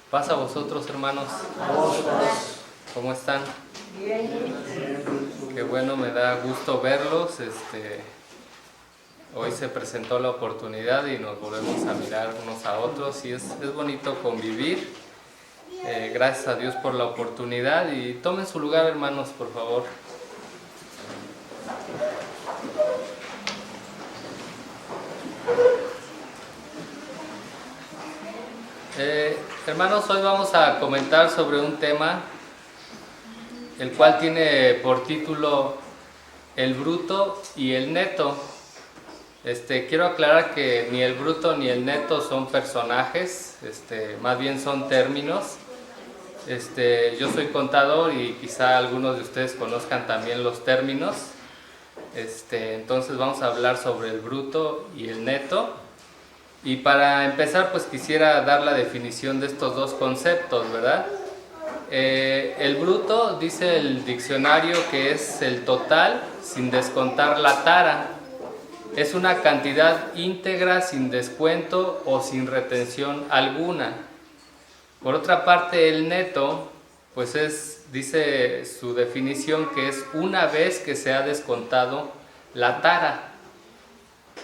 Paz a vosotros, hermanos. ¿Cómo están? Bien. Qué bueno, me da gusto verlos. Hoy se presentó la oportunidad y nos volvemos a mirar unos a otros y es bonito convivir. Gracias a Dios por la oportunidad y tomen su lugar, hermanos, por favor. Hermanos, hoy vamos a comentar sobre un tema el cual tiene por título El bruto y el neto. Quiero aclarar que ni el bruto ni el neto son personajes, más bien son términos. Yo soy contador y quizá algunos de ustedes conozcan también los términos. Entonces vamos a hablar sobre el bruto y el neto. Y para empezar, pues quisiera dar la definición de estos dos conceptos, ¿verdad? El bruto, dice el diccionario, que es el total sin descontar la tara. Es una cantidad íntegra sin descuento o sin retención alguna. Por otra parte, el neto, pues dice su definición, que es una vez que se ha descontado la tara.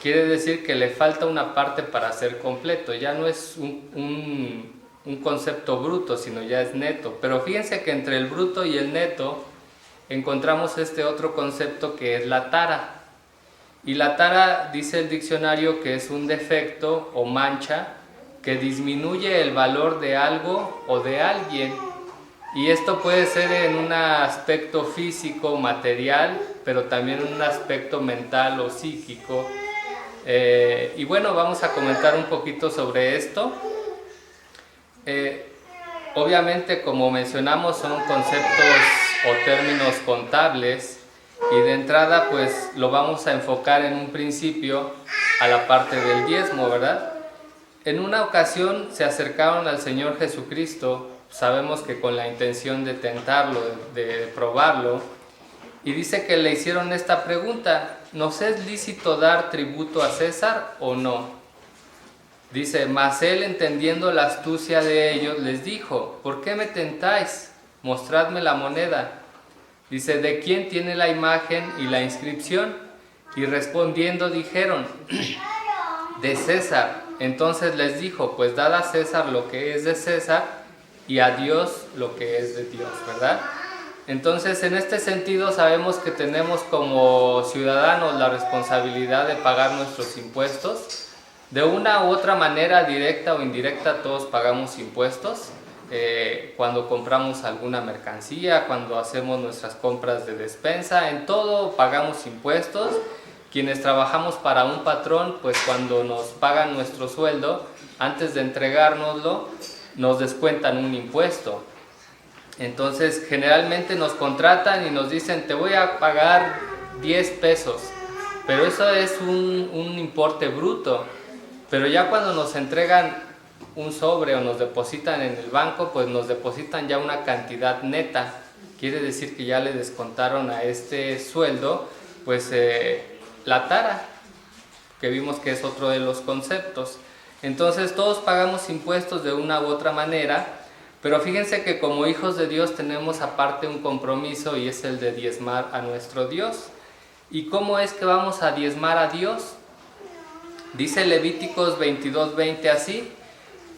Quiere decir que le falta una parte para ser completo. Ya no es un concepto bruto, sino ya es neto. Pero fíjense que entre el bruto y el neto encontramos este otro concepto que es la tara. Y la tara, dice el diccionario, que es un defecto o mancha que disminuye el valor de algo o de alguien. Y esto puede ser en un aspecto físico, material, pero también en un aspecto mental o psíquico. Y bueno, vamos a comentar un poquito sobre esto. Obviamente, como mencionamos, son conceptos o términos contables y de entrada pues lo vamos a enfocar en un principio a la parte del diezmo, ¿verdad? En una ocasión se acercaron al Señor Jesucristo, sabemos que con la intención de tentarlo, de probarlo, y dice que le hicieron esta pregunta: ¿nos es lícito dar tributo a César o no? Dice, mas él, entendiendo la astucia de ellos, les dijo: ¿por qué me tentáis? Mostradme la moneda. Dice, ¿de quién tiene la imagen y la inscripción? Y respondiendo dijeron, de César. Entonces les dijo, pues dad a César lo que es de César y a Dios lo que es de Dios, ¿verdad? Entonces, en este sentido, sabemos que tenemos como ciudadanos la responsabilidad de pagar nuestros impuestos. De una u otra manera, directa o indirecta, todos pagamos impuestos. Cuando compramos alguna mercancía, cuando hacemos nuestras compras de despensa, en todo pagamos impuestos. Quienes trabajamos para un patrón, pues cuando nos pagan nuestro sueldo, antes de entregárnoslo, nos descuentan un impuesto. Entonces generalmente nos contratan y nos dicen, te voy a pagar 10 pesos, pero eso es un importe bruto. Pero ya cuando nos entregan un sobre o nos depositan en el banco, pues nos depositan ya una cantidad neta. Quiere decir que ya le descontaron a este sueldo pues la tara, que vimos que es otro de los conceptos. Entonces todos pagamos impuestos de una u otra manera. Pero fíjense que como hijos de Dios tenemos aparte un compromiso y es el de diezmar a nuestro Dios. ¿Y cómo es que vamos a diezmar a Dios? Dice Levíticos 22:20 así: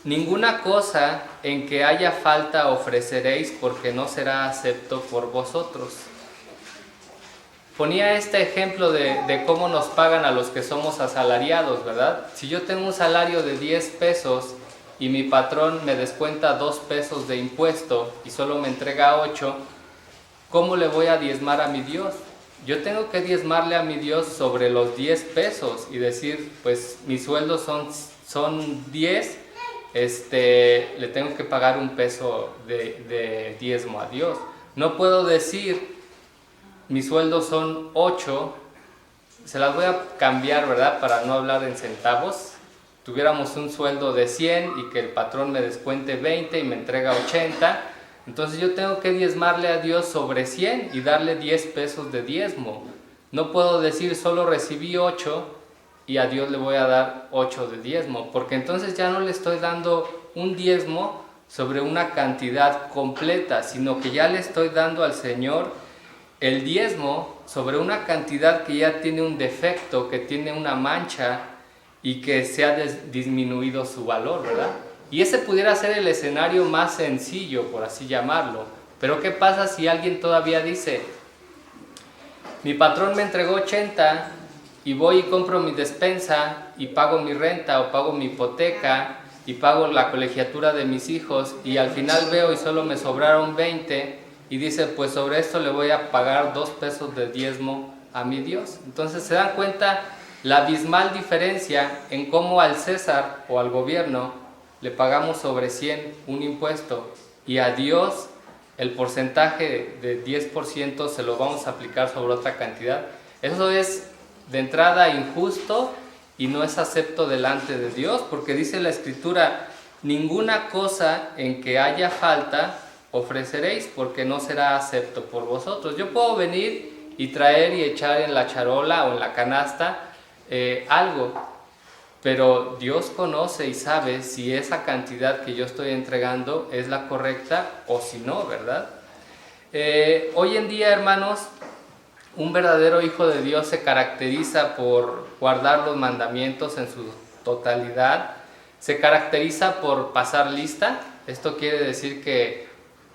ninguna cosa en que haya falta ofreceréis, porque no será acepto por vosotros. Ponía este ejemplo de cómo nos pagan a los que somos asalariados, ¿verdad? Si yo tengo un salario de 10 pesos y mi patrón me descuenta 2 pesos de impuesto y solo me entrega 8, ¿cómo le voy a diezmar a mi Dios? Yo tengo que diezmarle a mi Dios sobre los 10 pesos y decir, pues mis sueldos son 10, le tengo que pagar un peso de diezmo a Dios. No puedo decir, mis sueldos son 8, se las voy a cambiar, ¿verdad? Para no hablar en centavos. Tuviéramos un sueldo de 100 y que el patrón me descuente 20 y me entrega 80, entonces yo tengo que diezmarle a Dios sobre 100 y darle 10 pesos de diezmo. No puedo decir solo recibí 8 y a Dios le voy a dar 8 de diezmo, porque entonces ya no le estoy dando un diezmo sobre una cantidad completa, sino que ya le estoy dando al Señor el diezmo sobre una cantidad que ya tiene un defecto, que tiene una mancha y que se ha disminuido su valor, ¿verdad? Y ese pudiera ser el escenario más sencillo, por así llamarlo. Pero ¿qué pasa si alguien todavía dice, mi patrón me entregó 80 y voy y compro mi despensa y pago mi renta o pago mi hipoteca y pago la colegiatura de mis hijos y al final veo y solo me sobraron 20 y dice, pues sobre esto le voy a pagar 2 pesos de diezmo a mi Dios? Entonces se dan cuenta la abismal diferencia en cómo al César o al gobierno le pagamos sobre 100 un impuesto y a Dios el porcentaje de 10% se lo vamos a aplicar sobre otra cantidad. Eso es de entrada injusto y no es acepto delante de Dios, porque dice la Escritura, ninguna cosa en que haya falta ofreceréis, porque no será acepto por vosotros. Yo puedo venir y traer y echar en la charola o en la canasta algo, pero Dios conoce y sabe si esa cantidad que yo estoy entregando es la correcta o si no, ¿verdad? Hoy en día, hermanos, un verdadero hijo de Dios se caracteriza por guardar los mandamientos en su totalidad, se caracteriza por pasar lista. Esto quiere decir que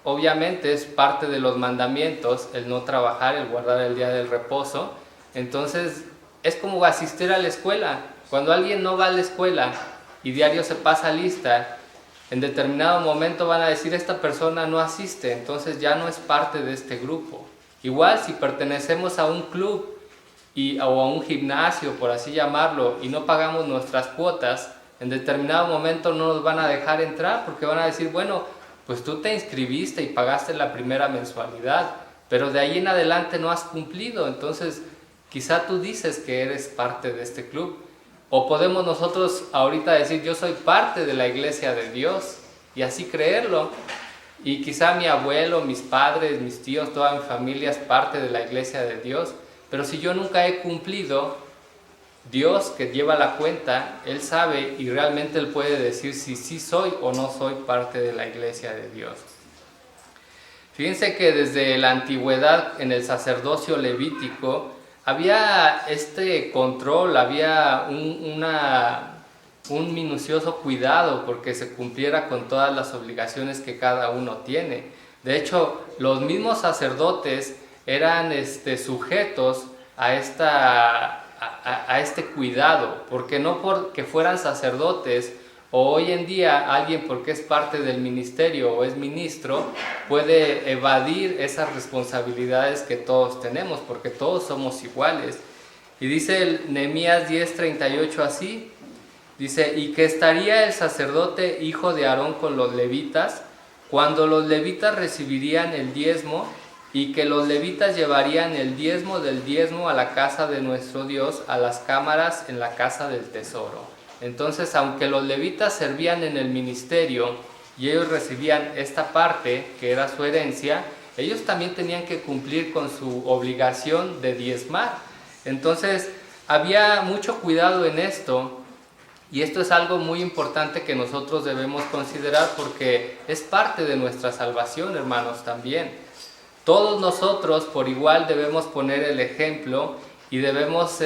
obviamente es parte de los mandamientos el no trabajar, el guardar el día del reposo. Entonces es como asistir a la escuela. Cuando alguien no va a la escuela y diario se pasa lista, en determinado momento van a decir, esta persona no asiste, entonces ya no es parte de este grupo. Igual si pertenecemos a un club o a un gimnasio, por así llamarlo, y no pagamos nuestras cuotas, en determinado momento no nos van a dejar entrar porque van a decir, bueno, pues tú te inscribiste y pagaste la primera mensualidad, pero de ahí en adelante no has cumplido, entonces quizá tú dices que eres parte de este club. O podemos nosotros ahorita decir, yo soy parte de la iglesia de Dios, y así creerlo. Y quizá mi abuelo, mis padres, mis tíos, toda mi familia es parte de la iglesia de Dios. Pero si yo nunca he cumplido, Dios, que lleva la cuenta, Él sabe y realmente Él puede decir si sí soy o no soy parte de la iglesia de Dios. Fíjense que desde la antigüedad en el sacerdocio levítico había este control, había un minucioso cuidado porque se cumpliera con todas las obligaciones que cada uno tiene. De hecho, los mismos sacerdotes eran sujetos a este cuidado, porque no porque fueran sacerdotes o hoy en día alguien porque es parte del ministerio o es ministro puede evadir esas responsabilidades que todos tenemos, porque todos somos iguales. Y dice el Nehemías 10:38 así, dice, y que estaría el sacerdote hijo de Aarón con los levitas, cuando los levitas recibirían el diezmo, y que los levitas llevarían el diezmo del diezmo a la casa de nuestro Dios, a las cámaras en la casa del tesoro. Entonces, aunque los levitas servían en el ministerio y ellos recibían esta parte, que era su herencia, ellos también tenían que cumplir con su obligación de diezmar. Entonces, había mucho cuidado en esto, y esto es algo muy importante que nosotros debemos considerar porque es parte de nuestra salvación, hermanos, también. Todos nosotros por igual debemos poner el ejemplo y debemos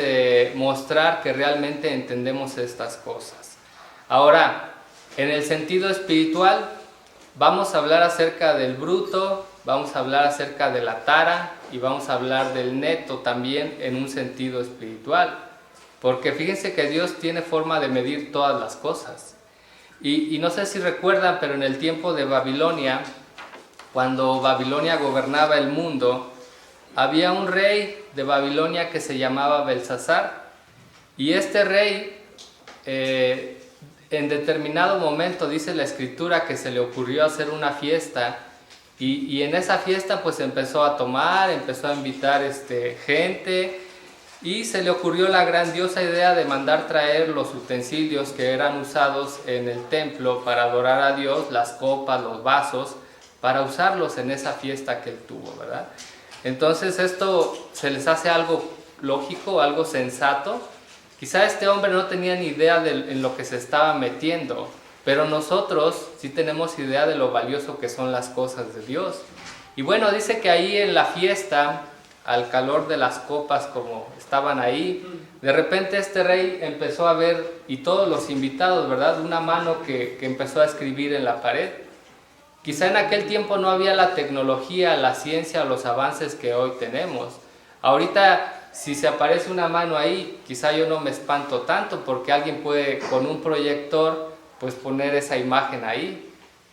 mostrar que realmente entendemos estas cosas. Ahora, en el sentido espiritual, vamos a hablar acerca del bruto, vamos a hablar acerca de la tara y vamos a hablar del neto también en un sentido espiritual. Porque fíjense que Dios tiene forma de medir todas las cosas. Y no sé si recuerdan, pero en el tiempo de Babilonia, cuando Babilonia gobernaba el mundo, había un rey de Babilonia que se llamaba Belsasar. Y este rey, en determinado momento, dice la Escritura, que se le ocurrió hacer una fiesta. Y en esa fiesta pues empezó a tomar, empezó a invitar gente. Y se le ocurrió la grandiosa idea de mandar traer los utensilios que eran usados en el templo para adorar a Dios, las copas, los vasos, para usarlos en esa fiesta que él tuvo, ¿verdad? Entonces esto se les hace algo lógico, algo sensato. Quizá este hombre no tenía ni idea en lo que se estaba metiendo, pero nosotros sí tenemos idea de lo valioso que son las cosas de Dios. Y bueno, dice que ahí en la fiesta, al calor de las copas como estaban ahí, de repente este rey empezó a ver, y todos los invitados, ¿verdad?, una mano que empezó a escribir en la pared. Quizá en aquel tiempo no había la tecnología, la ciencia o los avances que hoy tenemos. Ahorita, si se aparece una mano ahí, quizá yo no me espanto tanto, porque alguien puede con un proyector pues poner esa imagen ahí.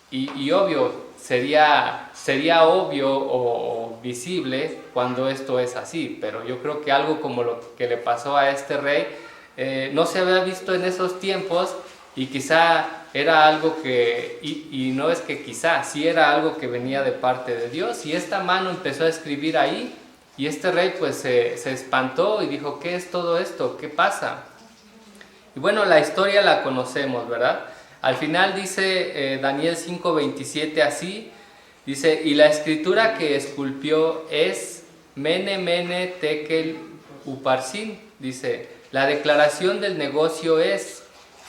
Y obvio, sería obvio o visible cuando esto es así, pero yo creo que algo como lo que le pasó a este rey no se había visto en esos tiempos, y quizá era algo que, y no es que quizá, sí era algo que venía de parte de Dios, y esta mano empezó a escribir ahí, y este rey pues se espantó y dijo, ¿qué es todo esto? ¿Qué pasa? Y bueno, la historia la conocemos, ¿verdad? Al final dice Daniel 5:27 así, dice, y la escritura que esculpió es Mene, Mene, Tekel, Uparsin, dice, la declaración del negocio es,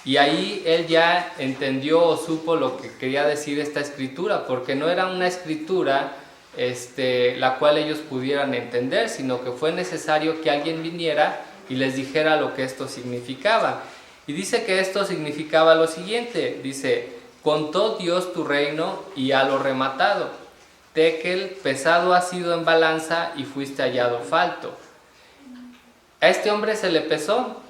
y ahí él ya entendió o supo lo que quería decir esta escritura, porque no era una escritura la cual ellos pudieran entender, sino que fue necesario que alguien viniera y les dijera lo que esto significaba. Y dice que esto significaba lo siguiente, dice, contó Dios tu reino y ha lo rematado. Tekel, pesado has sido en balanza y fuiste hallado falto. A este hombre se le pesó.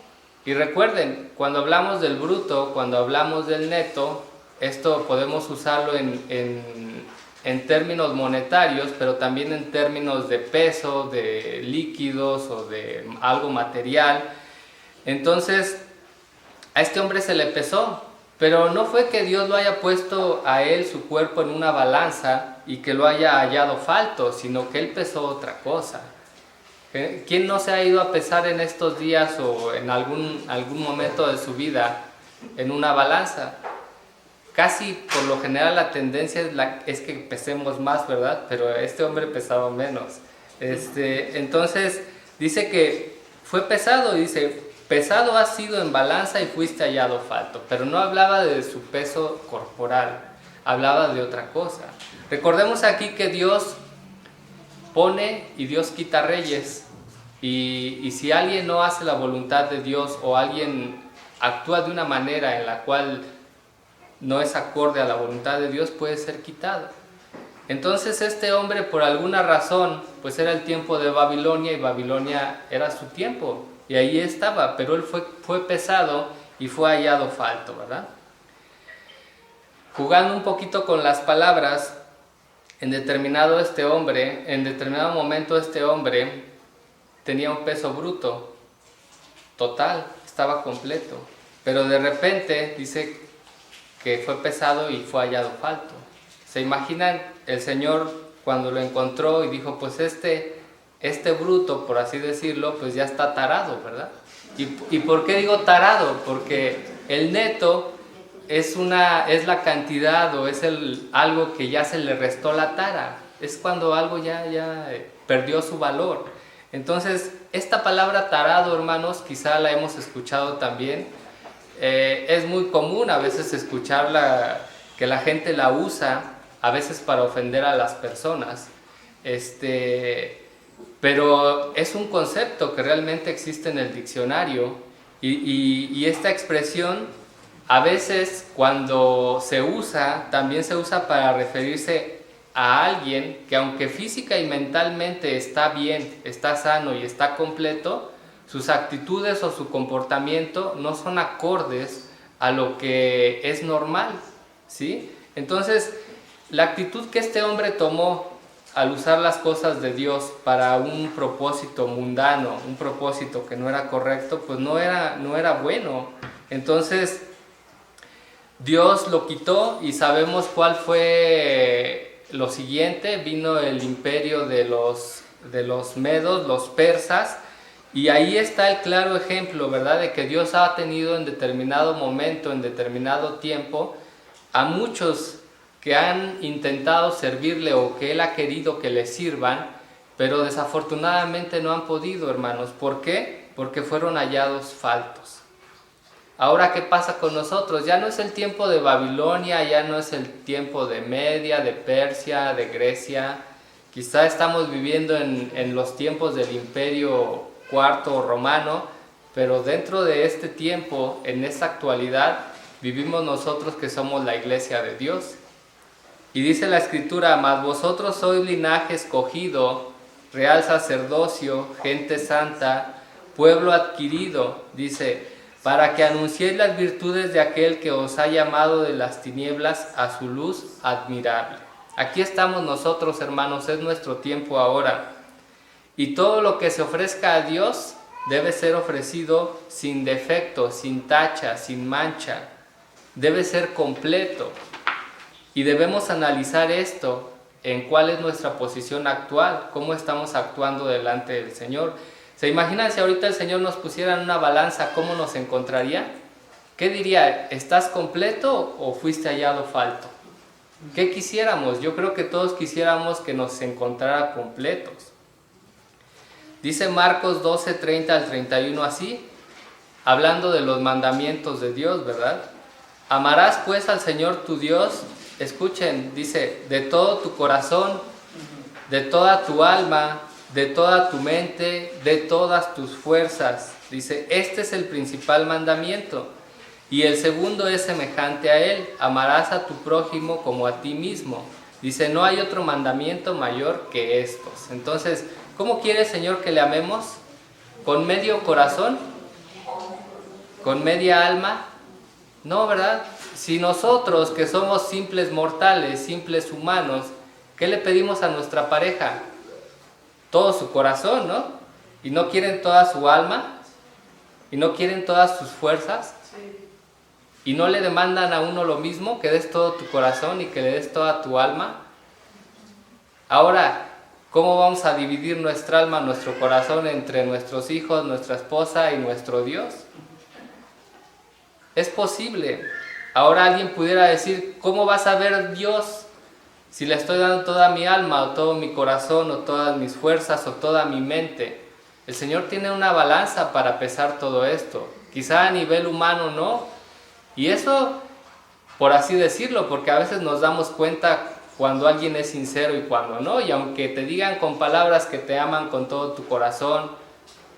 Y recuerden, cuando hablamos del bruto, cuando hablamos del neto, esto podemos usarlo en términos monetarios, pero también en términos de peso, de líquidos o de algo material. Entonces, a este hombre se le pesó, pero no fue que Dios lo haya puesto a él, su cuerpo, en una balanza y que lo haya hallado falto, sino que él pesó otra cosa. ¿Quién no se ha ido a pesar en estos días o en algún momento de su vida en una balanza? Casi por lo general la tendencia es que pesemos más, ¿verdad? Pero este hombre pesaba menos. Entonces dice que fue pesado, dice, pesado has sido en balanza y fuiste hallado falto, pero no hablaba de su peso corporal, hablaba de otra cosa. Recordemos aquí que Dios pone y Dios quita reyes, y si alguien no hace la voluntad de Dios o alguien actúa de una manera en la cual no es acorde a la voluntad de Dios, puede ser quitado. Entonces este hombre, por alguna razón, pues era el tiempo de Babilonia y Babilonia era su tiempo y ahí estaba, pero él fue pesado y fue hallado falto, ¿verdad? Jugando un poquito con las palabras, en determinado momento este hombre tenía un peso bruto, total, estaba completo, pero de repente dice que fue pesado y fue hallado falto. ¿Se imaginan el Señor cuando lo encontró y dijo, pues este bruto, por así decirlo, pues ya está tarado, ¿verdad? ¿Y por qué digo tarado? Porque el neto es la cantidad o es algo que ya se le restó la tara. Es cuando algo ya perdió su valor. Entonces, esta palabra tarado, hermanos, quizá la hemos escuchado también. Es muy común a veces escucharla, que la gente la usa, a veces para ofender a las personas. Pero es un concepto que realmente existe en el diccionario y esta expresión a veces cuando se usa, también se usa para referirse a alguien que aunque física y mentalmente está bien, está sano y está completo, sus actitudes o su comportamiento no son acordes a lo que es normal, ¿sí? Entonces, la actitud que este hombre tomó al usar las cosas de Dios para un propósito mundano, un propósito que no era correcto, pues no era bueno. Entonces, Dios lo quitó y sabemos cuál fue lo siguiente. Vino el imperio de los medos, los persas, y ahí está el claro ejemplo, ¿verdad?, de que Dios ha tenido en determinado momento, en determinado tiempo, a muchos que han intentado servirle o que Él ha querido que le sirvan, pero desafortunadamente no han podido, hermanos. ¿Por qué? Porque fueron hallados faltos. Ahora, ¿qué pasa con nosotros? Ya no es el tiempo de Babilonia, ya no es el tiempo de Media, de Persia, de Grecia. Quizá estamos viviendo en los tiempos del Imperio Cuarto Romano, pero dentro de este tiempo, en esta actualidad, vivimos nosotros que somos la iglesia de Dios. Y dice la Escritura: mas vosotros sois linaje escogido, real sacerdocio, gente santa, pueblo adquirido, dice, para que anunciéis las virtudes de aquel que os ha llamado de las tinieblas a su luz admirable. Aquí estamos nosotros, hermanos, es nuestro tiempo ahora. Y todo lo que se ofrezca a Dios debe ser ofrecido sin defecto, sin tacha, sin mancha. Debe ser completo. Y debemos analizar esto, en cuál es nuestra posición actual, cómo estamos actuando delante del Señor. ¿Se imaginan si ahorita el Señor nos pusiera en una balanza, cómo nos encontraría? ¿Qué diría? ¿Estás completo o fuiste hallado falto? ¿Qué quisiéramos? Yo creo que todos quisiéramos que nos encontrara completos. Dice Marcos 12, 30 al 31 así, hablando de los mandamientos de Dios, ¿verdad? Amarás pues al Señor tu Dios, escuchen, dice, de todo tu corazón, de toda tu alma, de toda tu mente, de todas tus fuerzas. Dice, este es el principal mandamiento. Y el segundo es semejante a él, amarás a tu prójimo como a ti mismo. Dice, no hay otro mandamiento mayor que estos. Entonces, ¿cómo quiere el Señor que le amemos? ¿Con medio corazón? ¿Con media alma? No, ¿verdad? Si nosotros, que somos simples mortales, simples humanos, ¿qué le pedimos a nuestra pareja? Todo su corazón, ¿no? ¿Y no quieren toda su alma? ¿Y no quieren todas sus fuerzas? ¿Y no le demandan a uno lo mismo? Que des todo tu corazón y que le des toda tu alma. Ahora, ¿cómo vamos a dividir nuestra alma, nuestro corazón entre nuestros hijos, nuestra esposa y nuestro Dios? Es posible. Ahora alguien pudiera decir, ¿cómo vas a ver Dios si le estoy dando toda mi alma o todo mi corazón o todas mis fuerzas o toda mi mente? El Señor tiene una balanza para pesar todo esto. Quizá a nivel humano no. Y eso, por así decirlo, porque a veces nos damos cuenta cuando alguien es sincero y cuando no. Y aunque te digan con palabras que te aman con todo tu corazón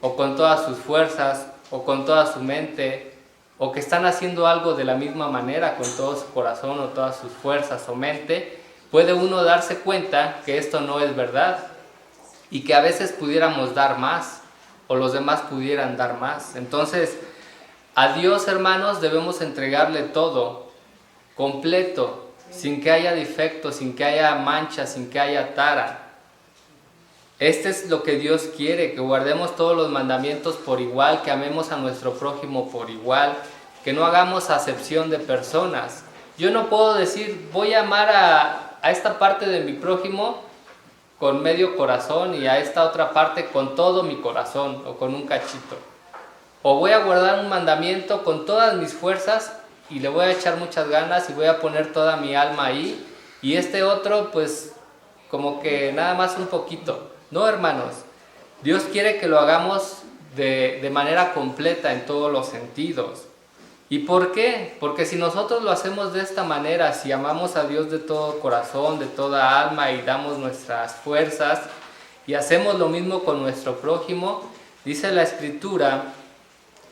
o con todas sus fuerzas o con toda su mente, o que están haciendo algo de la misma manera con todo su corazón o todas sus fuerzas o mente, puede uno darse cuenta que esto no es verdad y que a veces pudiéramos dar más o los demás pudieran dar más. Entonces, a Dios, hermanos, debemos entregarle todo, completo, sin que haya defecto, sin que haya mancha, sin que haya tara. Este es lo que Dios quiere, que guardemos todos los mandamientos por igual, que amemos a nuestro prójimo por igual, que no hagamos acepción de personas. Yo no puedo decir, voy a amar a esta parte de mi prójimo con medio corazón y a esta otra parte con todo mi corazón o con un cachito. O voy a guardar un mandamiento con todas mis fuerzas y le voy a echar muchas ganas y voy a poner toda mi alma ahí, y este otro pues como que nada más un poquito. No, hermanos, Dios quiere que lo hagamos de manera completa en todos los sentidos. ¿Y por qué? Porque si nosotros lo hacemos de esta manera, si amamos a Dios de todo corazón, de toda alma y damos nuestras fuerzas y hacemos lo mismo con nuestro prójimo, dice la Escritura,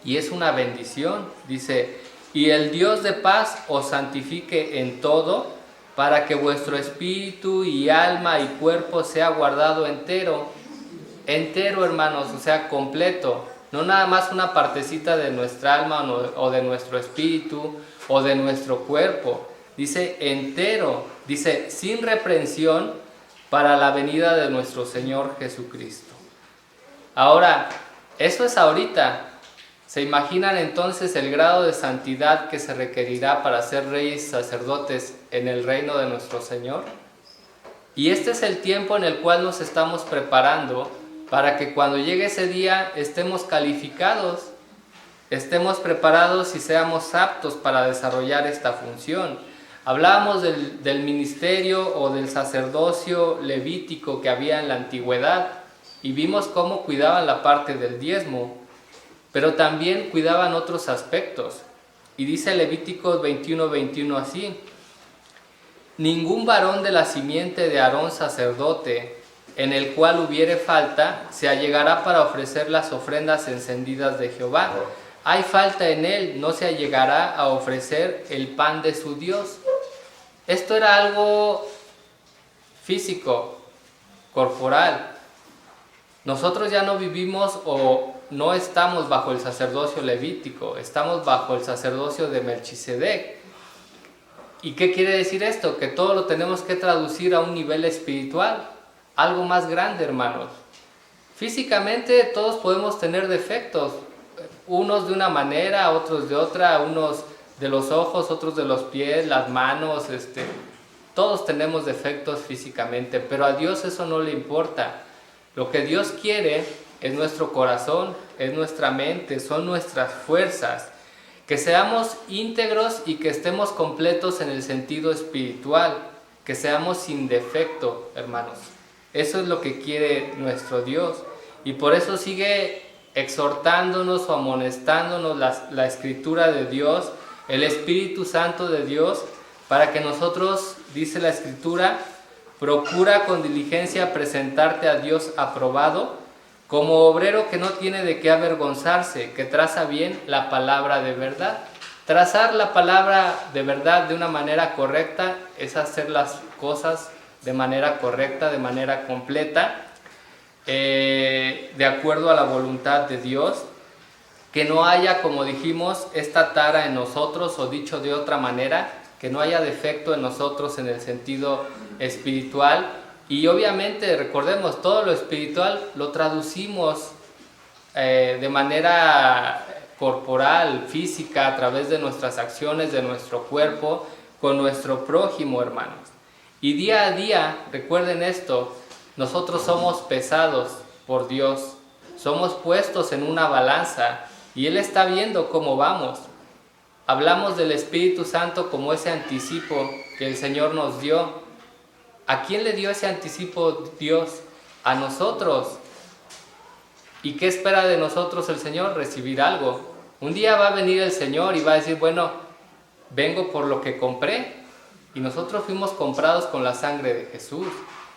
y es una bendición, dice, y el Dios de paz os santifique en todo, para que vuestro espíritu y alma y cuerpo sea guardado entero, hermanos, o sea, completo, no nada más una partecita de nuestra alma o de nuestro espíritu o de nuestro cuerpo, dice entero, dice sin reprensión para la venida de nuestro Señor Jesucristo. Ahora, eso es ahorita. ¿Se imaginan entonces el grado de santidad que se requerirá para ser reyes y sacerdotes en el reino de nuestro Señor? Y este es el tiempo en el cual nos estamos preparando para que cuando llegue ese día estemos calificados, estemos preparados y seamos aptos para desarrollar esta función. Hablábamos del ministerio o del sacerdocio levítico que había en la antigüedad y vimos cómo cuidaban la parte del diezmo, pero también cuidaban otros aspectos. Y dice Levíticos 21:21 así: ningún varón de la simiente de Aarón sacerdote, en el cual hubiere falta, se allegará para ofrecer las ofrendas encendidas de Jehová. Hay falta en él, no se allegará a ofrecer el pan de su Dios. Esto era algo físico, corporal. Nosotros ya no vivimos o no estamos bajo el sacerdocio levítico, estamos bajo el sacerdocio de Melquisedec. ¿Y qué quiere decir esto? Que todo lo tenemos que traducir a un nivel espiritual, algo más grande, hermanos. Físicamente todos podemos tener defectos, unos de una manera, otros de otra, unos de los ojos, otros de los pies, las manos, todos tenemos defectos físicamente, pero a Dios eso no le importa. Lo que Dios quiere es nuestro corazón, es nuestra mente, son nuestras fuerzas. Que seamos íntegros y que estemos completos en el sentido espiritual, que seamos sin defecto, hermanos. Eso es lo que quiere nuestro Dios. Y por eso sigue exhortándonos o amonestándonos la Escritura de Dios, el Espíritu Santo de Dios, para que nosotros, dice la Escritura, procura con diligencia presentarte a Dios aprobado, como obrero que no tiene de qué avergonzarse, que traza bien la palabra de verdad. Trazar la palabra de verdad de una manera correcta es hacer las cosas de manera correcta, de manera completa, de acuerdo a la voluntad de Dios. Que no haya, como dijimos, esta tara en nosotros, o dicho de otra manera, que no haya defecto en nosotros en el sentido espiritual. Y obviamente, recordemos, todo lo espiritual lo traducimos de manera corporal, física, a través de nuestras acciones, de nuestro cuerpo, con nuestro prójimo, hermanos. Y día a día, recuerden esto, nosotros somos pesados por Dios, somos puestos en una balanza y Él está viendo cómo vamos. Hablamos del Espíritu Santo como ese anticipo que el Señor nos dio. ¿A quién le dio ese anticipo Dios? A nosotros. ¿Y qué espera de nosotros el Señor? Recibir algo. Un día va a venir el Señor y va a decir, bueno, vengo por lo que compré. Y nosotros fuimos comprados con la sangre de Jesús.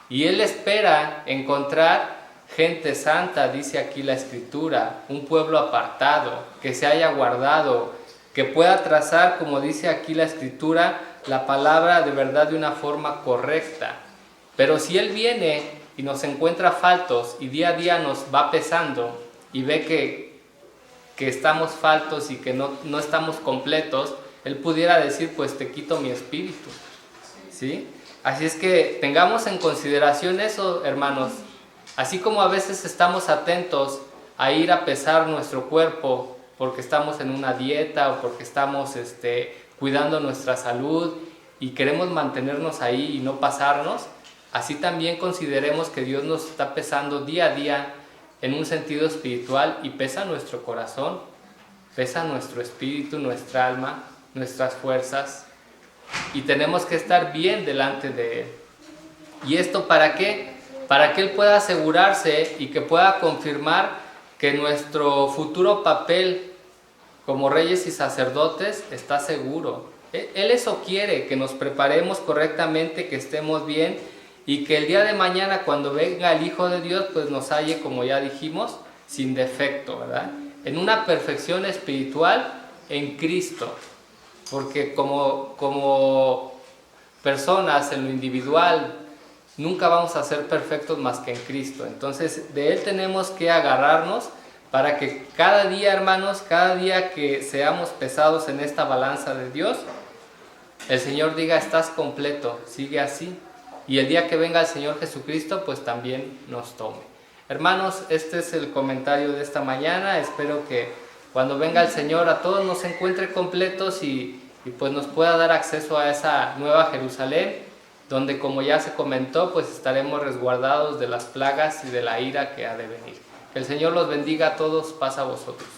Y Él espera encontrar gente santa, dice aquí la Escritura, un pueblo apartado, que se haya guardado, que pueda trazar, como dice aquí la Escritura, la palabra de verdad de una forma correcta. Pero si Él viene y nos encuentra faltos y día a día nos va pesando y ve que estamos faltos y que no estamos completos, Él pudiera decir, pues te quito mi espíritu, ¿sí? Así es que tengamos en consideración eso, hermanos. Así como a veces estamos atentos a ir a pesar nuestro cuerpo porque estamos en una dieta o porque estamos cuidando nuestra salud y queremos mantenernos ahí y no pasarnos, así también consideremos que Dios nos está pesando día a día en un sentido espiritual y pesa nuestro corazón, pesa nuestro espíritu, nuestra alma, nuestras fuerzas, y tenemos que estar bien delante de Él. ¿Y esto para qué? Para que Él pueda asegurarse y que pueda confirmar que nuestro futuro papel como reyes y sacerdotes está seguro. Él eso quiere, que nos preparemos correctamente, que estemos bien y que el día de mañana cuando venga el Hijo de Dios pues nos halle, como ya dijimos, sin defecto, ¿verdad? En una perfección espiritual en Cristo. Porque como personas en lo individual nunca vamos a ser perfectos más que en Cristo. Entonces de Él tenemos que agarrarnos para que cada día, hermanos, cada día que seamos pesados en esta balanza de Dios, el Señor diga, estás completo, sigue así. Y el día que venga el Señor Jesucristo, pues también nos tome. Hermanos, este es el comentario de esta mañana. Espero que cuando venga el Señor a todos nos encuentre completos y pues nos pueda dar acceso a esa nueva Jerusalén, donde, como ya se comentó, pues estaremos resguardados de las plagas y de la ira que ha de venir. Que el Señor los bendiga a todos. Paz a vosotros.